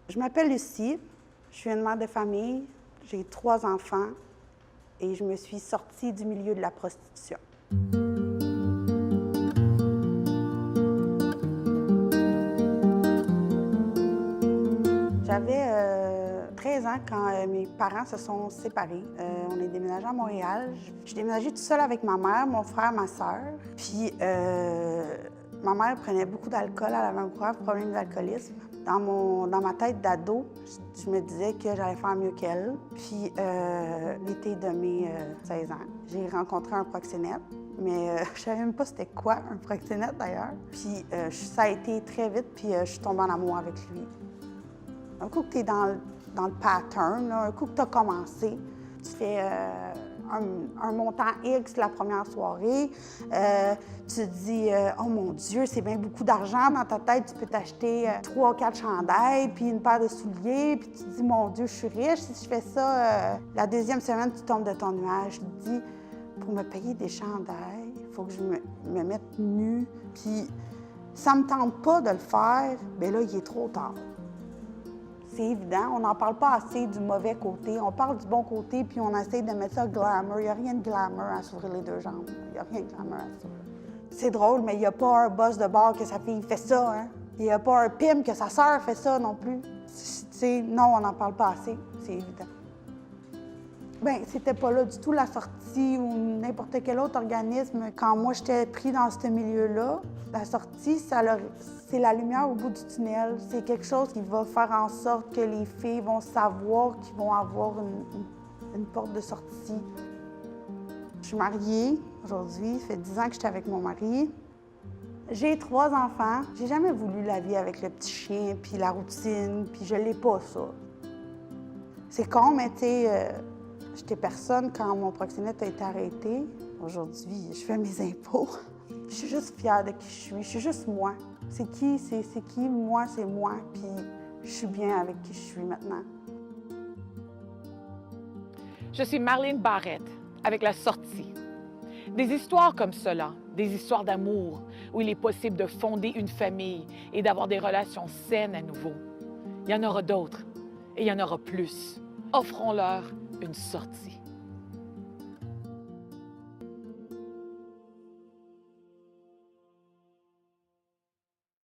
Je m'appelle Lucie, je suis une mère de famille, j'ai 3 enfants et je me suis sortie du milieu de la prostitution. J'avais 13 ans quand mes parents se sont séparés. On est déménagé à Montréal. Je suis déménagée toute seule avec ma mère, mon frère, ma sœur. Puis ma mère prenait beaucoup d'alcool, elle avait un grave problème d'alcoolisme. Dans ma tête d'ado, je me disais que j'allais faire mieux qu'elle. Puis l'été de mes 16 ans, j'ai rencontré un proxénète. Mais je savais même pas c'était quoi un proxénète d'ailleurs. Puis ça a été très vite, puis je suis tombée en amour avec lui. Un coup que tu es dans le pattern, là, un coup que tu as commencé, tu fais un montant X la première soirée, tu te dis « Oh mon Dieu, c'est bien beaucoup d'argent. » Dans ta tête, tu peux t'acheter 3 ou 4 chandails, puis une paire de souliers, puis tu te dis « Mon Dieu, je suis riche. Si je fais ça, la deuxième semaine, tu tombes de ton nuage. » Tu te dis « Pour me payer des chandails, il faut que je me mette nue. » Puis ça me tente pas de le faire, bien là, il est trop tard. C'est évident, on n'en parle pas assez du mauvais côté. On parle du bon côté, puis on essaie de mettre ça glamour. Il n'y a rien de glamour à s'ouvrir les 2 jambes. Il n'y a rien de glamour à ça. C'est drôle, mais il n'y a pas un boss de bar que sa fille fait ça, hein? Il n'y a pas un pimp que sa sœur fait ça non plus. Non, on n'en parle pas assez, c'est évident. Bien, c'était pas là du tout la sortie ou n'importe quel autre organisme. Quand moi, j'étais pris dans ce milieu-là, la sortie, c'est la lumière au bout du tunnel. C'est quelque chose qui va faire en sorte que les filles vont savoir qu'ils vont avoir une porte de sortie. Je suis mariée aujourd'hui, ça fait 10 ans que j'étais avec mon mari. J'ai 3 enfants. J'ai jamais voulu la vie avec le petit chien, puis la routine, puis je l'ai pas, ça. C'est con, mais tu sais, j'étais personne quand mon proxénète a été arrêté. Aujourd'hui, je fais mes impôts. Je suis juste fière de qui je suis. Je suis juste moi. C'est qui? C'est qui? Moi, c'est moi. Puis je suis bien avec qui je suis maintenant. Je suis Marlene Barrette, avec La Sortie. Des histoires comme cela, des histoires d'amour, où il est possible de fonder une famille et d'avoir des relations saines à nouveau. Il y en aura d'autres, et il y en aura plus. Offrons-leur une sortie.